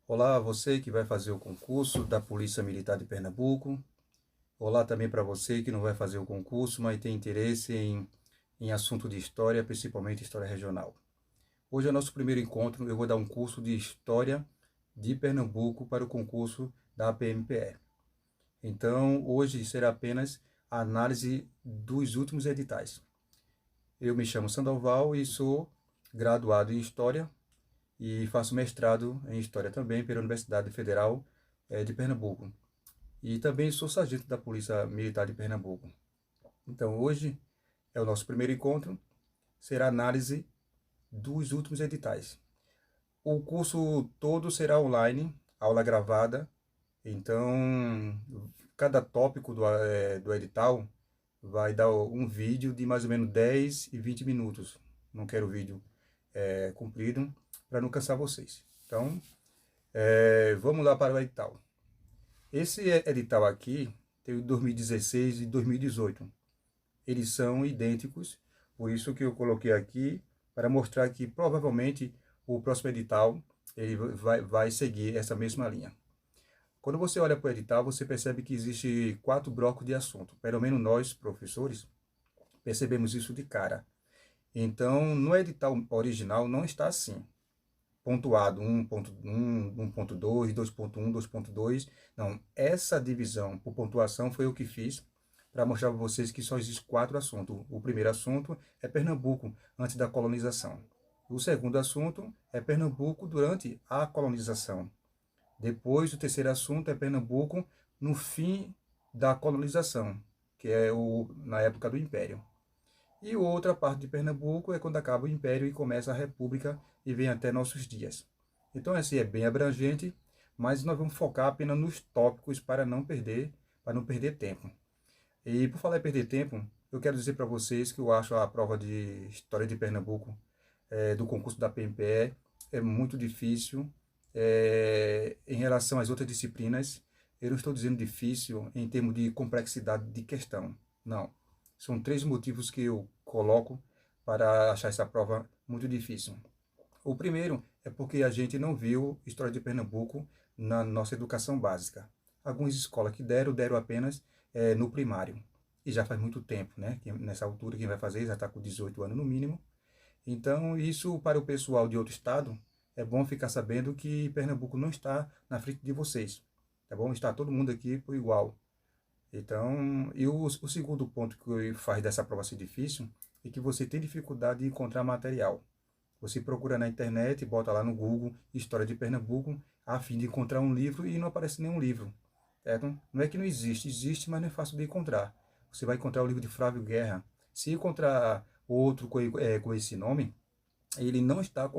Olá, você que vai fazer o concurso da Polícia Militar de Pernambuco. Olá também para você que não vai fazer o concurso, mas tem interesse em assunto de história, principalmente história regional. Hoje é o nosso primeiro encontro. Eu vou dar um curso de História de Pernambuco para o concurso da APMPE. Então, hoje será apenas a análise dos últimos editais. Eu me chamo Sandoval e sou graduado em História e faço mestrado em História também pela Universidade Federal de Pernambuco. E também sou sargento da Polícia Militar de Pernambuco. Então, hoje é o nosso primeiro encontro, será análise dos últimos editais. O curso todo será online, aula gravada. Então, cada tópico do edital vai dar um vídeo de mais ou menos 10 e 20 minutos. Não quero vídeo comprido para não cansar vocês. Então, vamos lá para o edital. Esse edital aqui tem o 2016 e 2018. Eles são idênticos, por isso que eu coloquei aqui, para mostrar que provavelmente o próximo edital ele vai seguir essa mesma linha. Quando você olha para o edital, você percebe que existe 4 blocos de assunto. Pelo menos nós, professores, percebemos isso de cara. Então, no edital original não está assim pontuado 1.1, 1.2, 2.1, 2.2. Não, essa divisão por pontuação foi o que fiz para mostrar para vocês que só existem 4 assuntos. O primeiro assunto é Pernambuco antes da colonização. O segundo assunto é Pernambuco durante a colonização. Depois, o terceiro assunto é Pernambuco no fim da colonização, que é na época do Império. E outra parte de Pernambuco é quando acaba o Império e começa a República e vem até nossos dias. Então, esse é bem abrangente, mas nós vamos focar apenas nos tópicos para não perder tempo. E por falar em perder tempo, eu quero dizer para vocês que eu acho a prova de História de Pernambuco do concurso da PMPE é muito difícil em relação às outras disciplinas. Eu não estou dizendo difícil em termos de complexidade de questão, não. São 3 motivos que eu coloco para achar essa prova muito difícil. O primeiro é porque a gente não viu História de Pernambuco na nossa educação básica. Algumas escolas que deram apenas no primário. E já faz muito tempo, né? Que nessa altura quem vai fazer já está com 18 anos no mínimo. Então, isso para o pessoal de outro estado, é bom ficar sabendo que Pernambuco não está na frente de vocês. Tá bom? Está todo mundo aqui por igual. Então, e o segundo ponto que faz dessa prova ser difícil é que você tem dificuldade de encontrar material. Você procura na internet, bota lá no Google História de Pernambuco, a fim de encontrar um livro e não aparece nenhum livro. Certo? Não é que não existe, existe, mas não é fácil de encontrar. Você vai encontrar o livro de Flávio Guerra. Se encontrar outro com esse nome, ele não está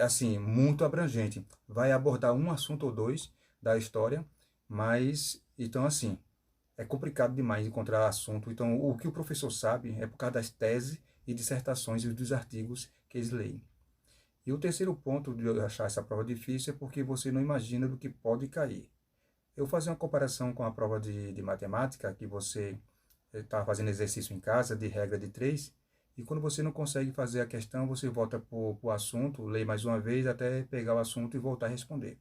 assim muito abrangente. Vai abordar um assunto ou dois da história, mas então assim é complicado demais encontrar assunto. Então o que o professor sabe é por causa das teses e dissertações e dos artigos que eles leem. E o terceiro ponto de eu achar essa prova difícil é porque você não imagina do que pode cair. Eu vou fazer uma comparação com a prova de matemática, que você está fazendo exercício em casa, de regra de 3, e quando você não consegue fazer a questão, você volta para o assunto, lê mais uma vez até pegar o assunto e voltar a responder.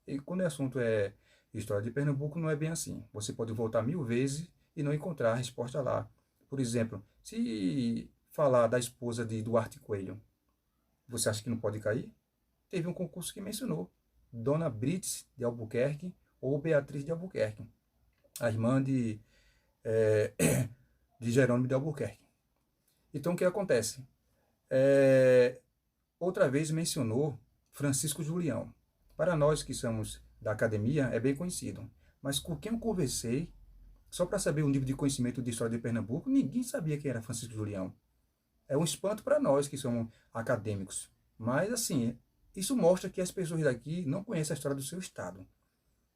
E quando o assunto é História de Pernambuco, não é bem assim. Você pode voltar 1000 vezes e não encontrar a resposta lá. Por exemplo, se falar da esposa de Duarte Coelho, você acha que não pode cair? Teve um concurso que mencionou Dona Brits de Albuquerque ou Beatriz de Albuquerque, a irmã é, de Jerônimo de Albuquerque. Então, o que acontece? Outra vez mencionou Francisco Julião. Para nós que somos da academia, é bem conhecido. Mas com quem eu conversei, só para saber o nível de conhecimento de história de Pernambuco, ninguém sabia quem era Francisco Julião. É um espanto para nós que somos acadêmicos. Mas, assim, isso mostra que as pessoas daqui não conhecem a história do seu estado.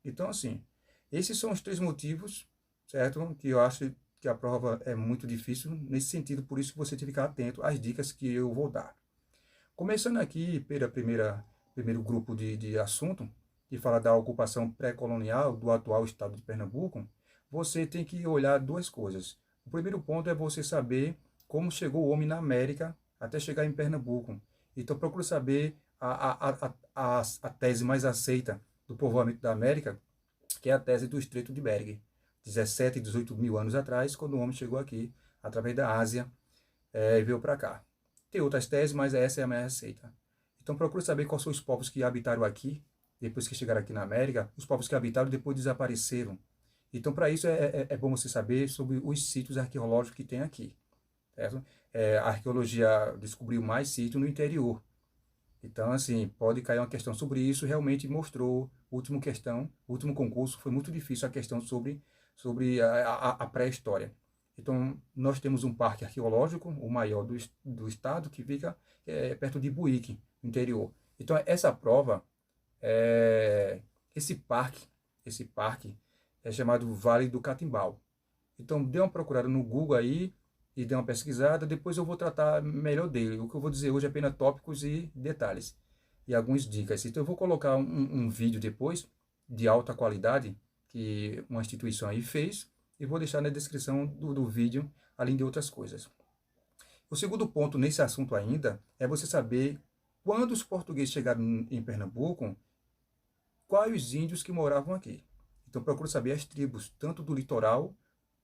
Então, assim, esses são os 3 motivos, certo? Que eu acho que a prova é muito difícil nesse sentido, por isso que você tem que ficar atento às dicas que eu vou dar. Começando aqui pela primeiro grupo de assunto, que fala da ocupação pré-colonial do atual estado de Pernambuco, você tem que olhar 2 coisas. O primeiro ponto é você saber como chegou o homem na América até chegar em Pernambuco. Então procure saber a tese mais aceita do povoamento da América, que é a tese do Estreito de Bering, 17 e 18 mil anos atrás, quando o homem chegou aqui, através da Ásia, e veio para cá. Tem outras teses, mas essa é a mais aceita. Então procure saber quais são os povos que habitaram aqui, depois que chegaram aqui na América, os povos que habitaram e depois desapareceram. Então, para isso, é bom você saber sobre os sítios arqueológicos que tem aqui. Certo? A arqueologia descobriu mais sítios no interior. Então, assim, pode cair uma questão sobre isso. Realmente mostrou, o último concurso, foi muito difícil a questão sobre a pré-história. Então, nós temos um parque arqueológico, o maior do estado, que fica perto de Buíque, no interior. Então, essa prova, é, esse parque, esse parque é chamado Vale do Catimbau. Então, dê uma procurada no Google aí e dê uma pesquisada. Depois eu vou tratar melhor dele. O que eu vou dizer hoje é apenas tópicos e detalhes e algumas dicas. Então, eu vou colocar um vídeo depois de alta qualidade que uma instituição aí fez e vou deixar na descrição do vídeo, além de outras coisas. O segundo ponto nesse assunto ainda é você saber quando os portugueses chegaram em Pernambuco, quais os índios que moravam aqui. Então, procure saber as tribos, tanto do litoral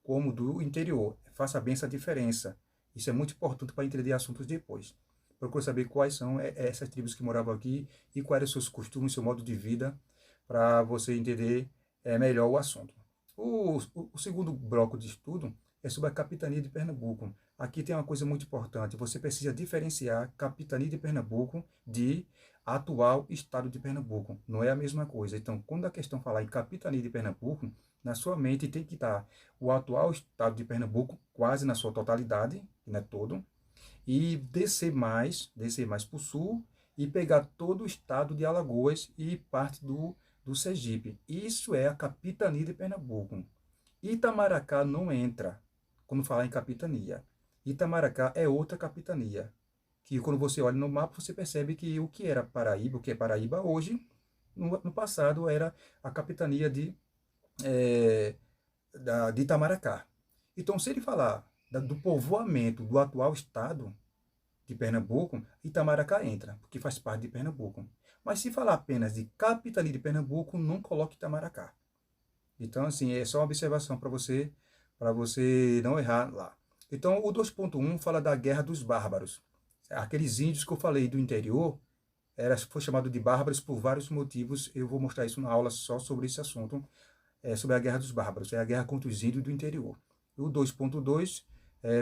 como do interior. Faça bem essa diferença. Isso é muito importante para entender assuntos depois. Procure saber quais são essas tribos que moravam aqui e quais eram os seus costumes, seu modo de vida, para você entender melhor o assunto. O segundo bloco de estudo é sobre a capitania de Pernambuco. Aqui tem uma coisa muito importante. Você precisa diferenciar capitania de Pernambuco de atual estado de Pernambuco. Não é a mesma coisa. Então, quando a questão falar em capitania de Pernambuco, na sua mente tem que estar o atual estado de Pernambuco quase na sua totalidade, não é todo, e descer mais para o sul e pegar todo o estado de Alagoas e parte do Sergipe. Isso é a capitania de Pernambuco. Itamaracá não entra quando falar em capitania. Itamaracá é outra capitania, que quando você olha no mapa você percebe que o que era Paraíba, o que é Paraíba hoje, no passado era a capitania de Itamaracá. Então, se ele falar do povoamento do atual estado de Pernambuco, Itamaracá entra, porque faz parte de Pernambuco. Mas se falar apenas de capitania de Pernambuco, não coloque Itamaracá. Então, assim, é só uma observação para você não errar lá. Então, o 2.1 fala da Guerra dos Bárbaros. Aqueles índios que eu falei do interior, foi chamado de bárbaros por vários motivos. Eu vou mostrar isso na aula só sobre esse assunto, sobre a Guerra dos Bárbaros. É a guerra contra os índios do interior. E o 2.2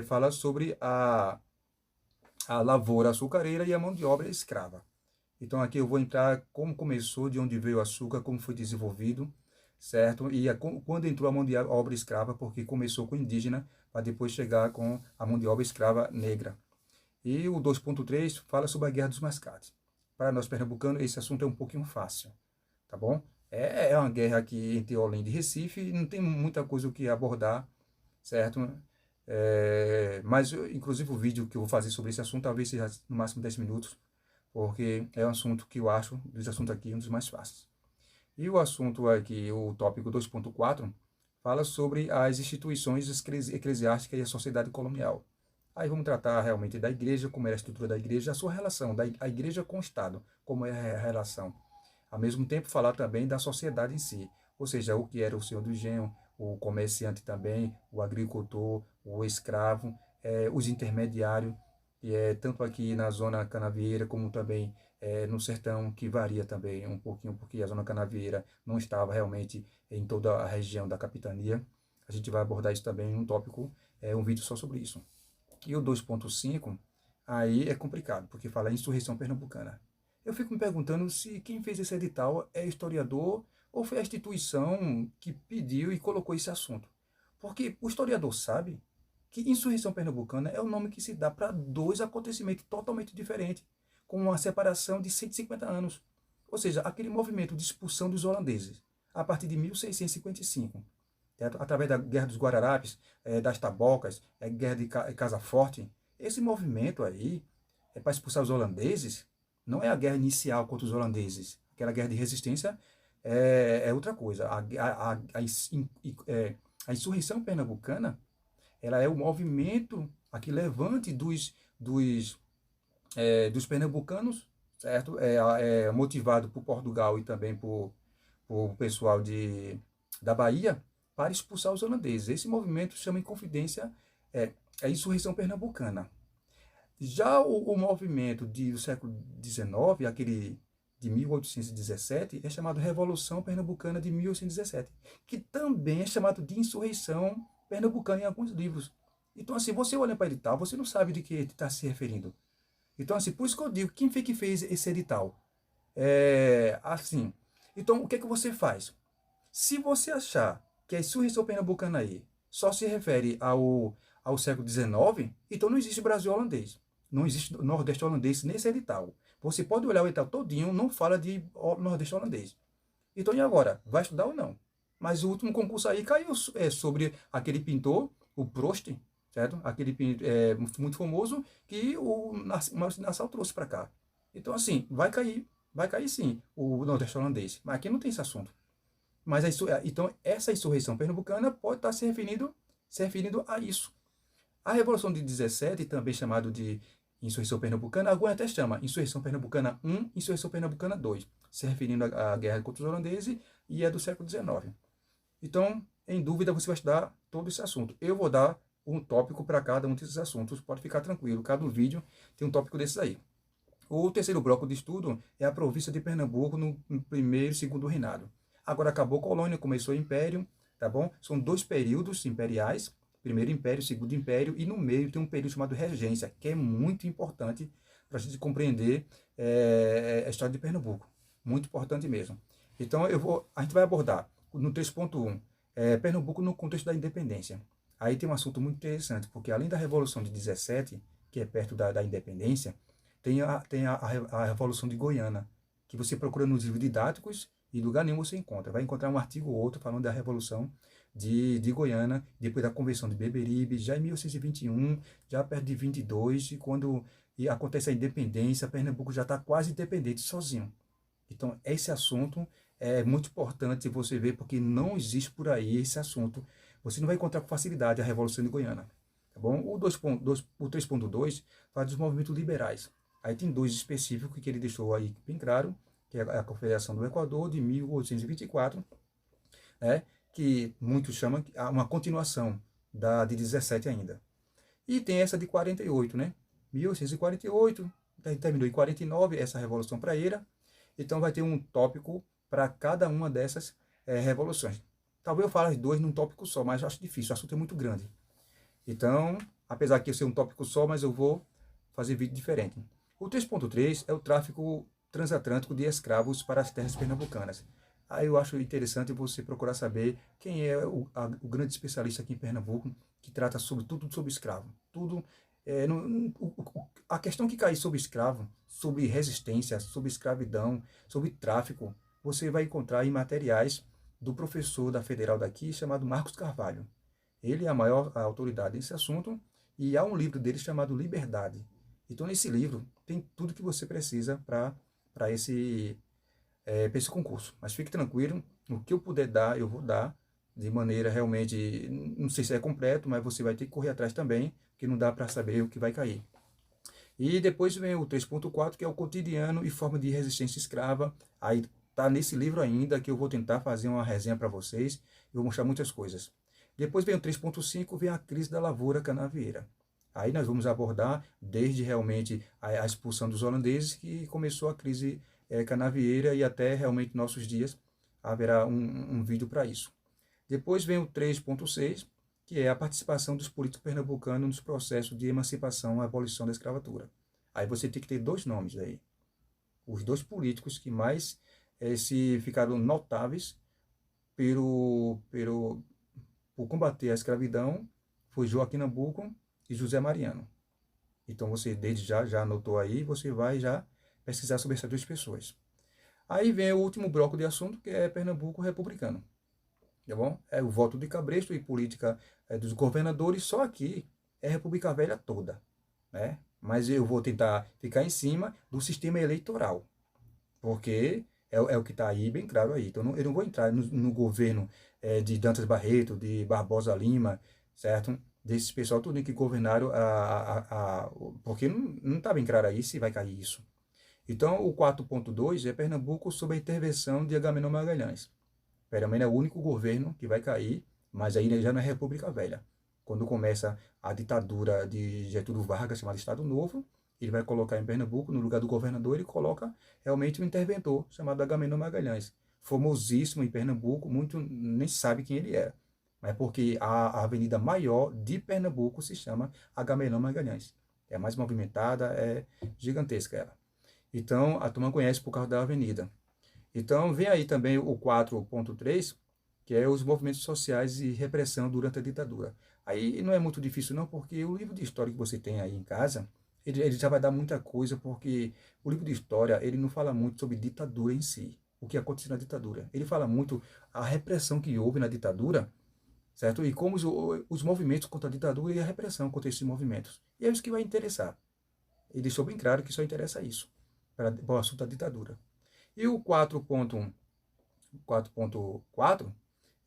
fala sobre a lavoura açucareira e a mão de obra escrava. Então aqui eu vou entrar como começou, de onde veio o açúcar, como foi desenvolvido, certo? E quando entrou a mão de obra escrava, porque começou com indígena, para depois chegar com a mão de obra escrava negra. E o 2.3 fala sobre a Guerra dos Mascates. Para nós pernambucanos, esse assunto é um pouquinho fácil, tá bom? É uma guerra aqui entre Olinda e Recife, não tem muita coisa o que abordar, certo? Mas, inclusive, o vídeo que eu vou fazer sobre esse assunto talvez seja no máximo 10 minutos, porque é um assunto que eu acho, dos assuntos aqui, um dos mais fáceis. E o assunto aqui, o tópico 2.4, fala sobre as instituições eclesiásticas e a sociedade colonial. Aí vamos tratar realmente da igreja, como é a estrutura da igreja, a sua relação, a igreja com o Estado, como é a relação. Ao mesmo tempo, falar também da sociedade em si, ou seja, o que era o senhor do engenho, o comerciante também, o agricultor, o escravo, os intermediários, e tanto aqui na zona canavieira como também no sertão, que varia também um pouquinho, porque a zona canavieira não estava realmente em toda a região da capitania. A gente vai abordar isso também em um tópico, um vídeo só sobre isso. E o 2.5, aí é complicado, porque fala em insurreição pernambucana. Eu fico me perguntando se quem fez esse edital é historiador ou foi a instituição que pediu e colocou esse assunto. Porque o historiador sabe que insurreição pernambucana é o nome que se dá para dois acontecimentos totalmente diferentes, com uma separação de 150 anos. Ou seja, aquele movimento de expulsão dos holandeses, a partir de 1655, através da Guerra dos Guararapes, das Tabocas, Guerra de Casa Forte, esse movimento aí para expulsar os holandeses, não é a guerra inicial contra os holandeses. Aquela guerra de resistência é outra coisa. A insurreição pernambucana, ela é o movimento, aqui levante dos pernambucanos, certo? Motivado por Portugal e também por o pessoal da Bahia para expulsar os holandeses. Esse movimento chama em confidência a insurreição pernambucana. Já o movimento do século XIX, aquele de 1817, é chamado Revolução Pernambucana de 1817, que também é chamado de insurreição pernambucana em alguns livros. Então, assim, você olha para o edital, você não sabe de que está se referindo. Então, assim, por isso que eu digo, quem foi que fez esse edital? Assim, então, o que é que você faz? Se você achar que a insurreição pernambucana aí só se refere ao século XIX, então não existe Brasil holandês. Não existe Nordeste holandês nesse edital. Você pode olhar o edital todinho, não fala de Nordeste holandês. Então, e agora? Vai estudar ou não? Mas o último concurso aí caiu sobre aquele pintor, o Prost, certo? Aquele muito famoso que o Maurício Nassau trouxe para cá. Então, assim, vai cair sim o Nordeste holandês. Mas aqui não tem esse assunto. Mas então, essa insurreição pernambucana pode estar se referindo a isso. A Revolução de 17, também chamado de Insurreição Pernambucana, alguns até chamam Insurreição Pernambucana I, Insurreição Pernambucana II, se referindo à guerra contra os holandeses e é do século XIX. Então, em dúvida, você vai estudar todo esse assunto. Eu vou dar um tópico para cada um desses assuntos, pode ficar tranquilo, cada vídeo tem um tópico desses aí. O terceiro bloco de estudo é a província de Pernambuco no primeiro e segundo reinado. Agora acabou a colônia, começou o império, tá bom? São dois períodos imperiais, primeiro império, segundo império, e no meio tem um período chamado regência, que é muito importante para a gente compreender a história de Pernambuco. Muito importante mesmo. Então a gente vai abordar no 3.1, Pernambuco no contexto da independência. Aí tem um assunto muito interessante, porque além da Revolução de 17, que é perto da independência, tem a Revolução de Goiânia, que você procura nos livros didáticos e lugar nenhum você encontra. Vai encontrar um artigo ou outro falando da Revolução de Goiânia, depois da Convenção de Beberibe, já em 1821, já perto de 22, e quando acontece a independência, Pernambuco já está quase independente, sozinho. Então, esse assunto é muito importante você ver, porque não existe por aí esse assunto. Você não vai encontrar com facilidade a Revolução de Goiânia. Tá bom? O 3.2 fala dos movimentos liberais. Aí tem dois específicos que ele deixou aí bem claro, que é a Confederação do Equador, de 1824, né, que muitos chamam uma continuação de 17 ainda. E tem essa de 48, né? 1848, terminou em 49, essa Revolução Praieira. Então vai ter um tópico para cada uma dessas revoluções. Talvez eu fale as duas num tópico só, mas eu acho difícil, o assunto é muito grande. Então, apesar de ser um tópico só, mas eu vou fazer vídeo diferente. O 3.3 é o tráfico transatlântico de escravos para as terras pernambucanas. Aí eu acho interessante você procurar saber quem é o grande especialista aqui em Pernambuco que trata tudo sobre escravo. Tudo, a questão que cai sobre escravo, sobre resistência, sobre escravidão, sobre tráfico, você vai encontrar em materiais do professor da Federal daqui, chamado Marcos Carvalho. Ele é a maior autoridade nesse assunto e há um livro dele chamado Liberdade. Então, nesse livro, tem tudo que você precisa para esse concurso. Mas fique tranquilo, o que eu puder dar, eu vou dar, de maneira realmente, não sei se é completo, mas você vai ter que correr atrás também, porque não dá para saber o que vai cair. E depois vem o 3.4, que é o cotidiano e forma de resistência escrava. Aí está nesse livro ainda, que eu vou tentar fazer uma resenha para vocês, eu vou mostrar muitas coisas. Depois vem o 3.5, vem a crise da lavoura canavieira. Aí nós vamos abordar desde realmente a expulsão dos holandeses, que começou a crise canavieira, e até realmente nossos dias haverá um vídeo para isso. Depois vem o 3.6, que é a participação dos políticos pernambucanos nos processos de emancipação e abolição da escravatura. Aí você tem que ter dois nomes aí. Os dois políticos que mais se ficaram notáveis por combater a escravidão foi Joaquim Nabuco e José Mariano. Então você desde já anotou aí, você vai já pesquisar sobre essas duas pessoas. Aí vem o último bloco de assunto, que é Pernambuco republicano. Tá bom? É o voto de cabresto e política dos governadores, só aqui é República Velha toda, né? Mas eu vou tentar ficar em cima do sistema eleitoral, porque é o que está aí bem claro aí. Então eu não vou entrar no governo de Dantas Barreto, de Barbosa Lima, certo? Desses pessoal tudo que governaram porque não está bem claro aí se vai cair isso. Então, o 4.2 é Pernambuco sob a intervenção de Agamenon Magalhães. Pernambuco é o único governo que vai cair, mas aí já não é República Velha. Quando começa a ditadura de Getúlio Vargas, chamada Estado Novo, ele vai colocar em Pernambuco, no lugar do governador, ele coloca realmente um interventor chamado Agamenon Magalhães. Famosíssimo em Pernambuco, muito nem sabe quem ele era. Mas porque a avenida maior de Pernambuco se chama Agamenon Magalhães. É a mais movimentada, é gigantesca ela. Então, a turma conhece por causa da avenida. Então, vem aí também o 4.3, que é os movimentos sociais e repressão durante a ditadura. Aí não é muito difícil não, porque o livro de história que você tem aí em casa, ele já vai dar muita coisa, porque o livro de história, ele não fala muito sobre ditadura em si, o que aconteceu na ditadura. Ele fala muito a repressão que houve na ditadura, certo? E como os movimentos contra a ditadura e a repressão contra esses movimentos. E é isso que vai interessar. Ele deixou bem claro que só interessa isso, para o assunto da ditadura. E o 4.4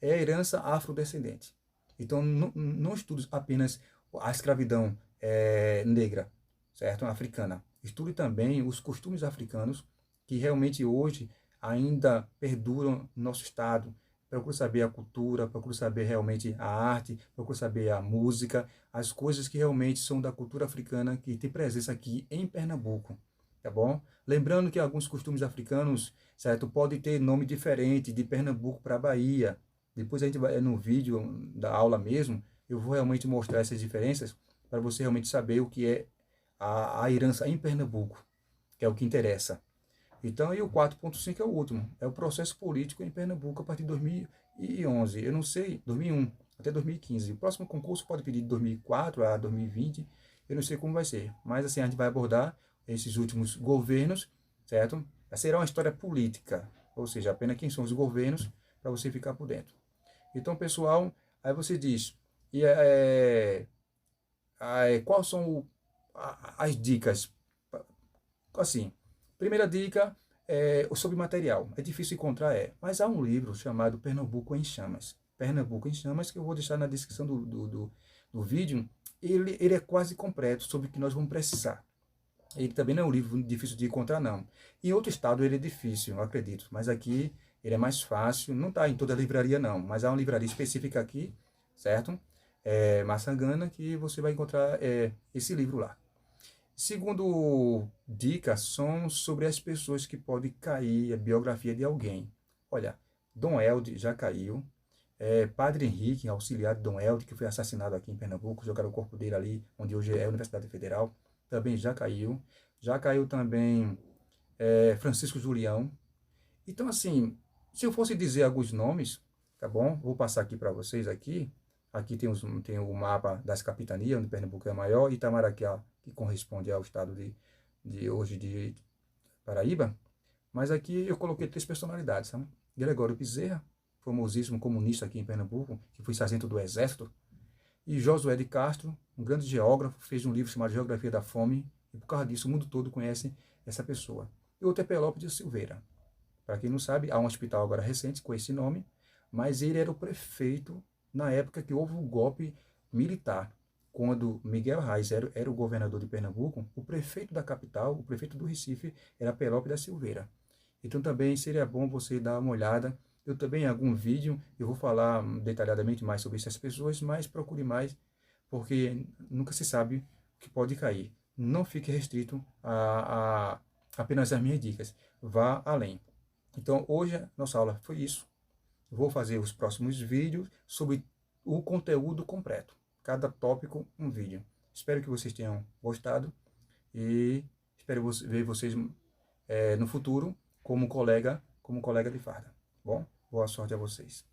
é a herança afrodescendente. Então, não estude apenas a escravidão negra, certo? Africana. Estude também os costumes africanos que realmente hoje ainda perduram no nosso estado. Procure saber a cultura, procure saber realmente a arte, procure saber a música, as coisas que realmente são da cultura africana que tem presença aqui em Pernambuco, tá bom? Lembrando que alguns costumes africanos, certo, pode ter nome diferente de Pernambuco para Bahia. Depois a gente vai no vídeo da aula mesmo, eu vou realmente mostrar essas diferenças para você realmente saber o que é a herança em Pernambuco, que é o que interessa. Então, e o 4.5 é o último, é o processo político em Pernambuco a partir de 2011. Eu não sei, 2001 até 2015. O próximo concurso pode pedir de 2004 a 2020, eu não sei como vai ser. Mas assim, a gente vai abordar esses últimos governos, certo? Será uma história política, ou seja, apenas quem são os governos, para você ficar por dentro. Então, pessoal, aí você diz, e quais são as dicas? Assim, primeira dica é sobre material. É difícil encontrar, mas há um livro chamado Pernambuco em Chamas. Pernambuco em Chamas, que eu vou deixar na descrição do vídeo. Ele é quase completo sobre o que nós vamos precisar. Ele também não é um livro difícil de encontrar, não. Em outro estado ele é difícil, eu acredito. Mas aqui ele é mais fácil. Não está em toda a livraria, não. Mas há uma livraria específica aqui, certo? Maçangana, que você vai encontrar esse livro lá. Segundo dicas, são sobre as pessoas que podem cair a biografia de alguém. Olha, Dom Elde já caiu. Padre Henrique, auxiliar de Dom Elde, que foi assassinado aqui em Pernambuco, jogaram o corpo dele ali, onde hoje é a Universidade Federal, também já caiu. Já caiu também Francisco Julião. Então, assim, se eu fosse dizer alguns nomes, tá bom? Vou passar aqui para vocês aqui. Aqui tem o mapa das capitanias, onde Pernambuco é maior, e Itamaracá, que corresponde ao estado de hoje de Paraíba. Mas aqui eu coloquei 3 personalidades, sabe? Gregório Bezerra, famosíssimo comunista aqui em Pernambuco, que foi sargento do Exército. E Josué de Castro, um grande geógrafo, fez um livro chamado Geografia da Fome, e por causa disso o mundo todo conhece essa pessoa. E outro é Pelópio de Silveira. Para quem não sabe, há um hospital agora recente com esse nome, mas ele era o prefeito na época que houve um golpe militar. Quando Miguel Reis era o governador de Pernambuco, o prefeito da capital, o prefeito do Recife, era Pelópio da Silveira. Então também seria bom você dar uma olhada. Eu também em algum vídeo eu vou falar detalhadamente mais sobre essas pessoas, mas procure mais, porque nunca se sabe o que pode cair. Não fique restrito a apenas as minhas dicas. Vá além. Então hoje a nossa aula foi isso. Vou fazer os próximos vídeos sobre o conteúdo completo. Cada tópico, um vídeo. Espero que vocês tenham gostado e espero ver vocês no futuro como colega de farda. Bom, boa sorte a vocês.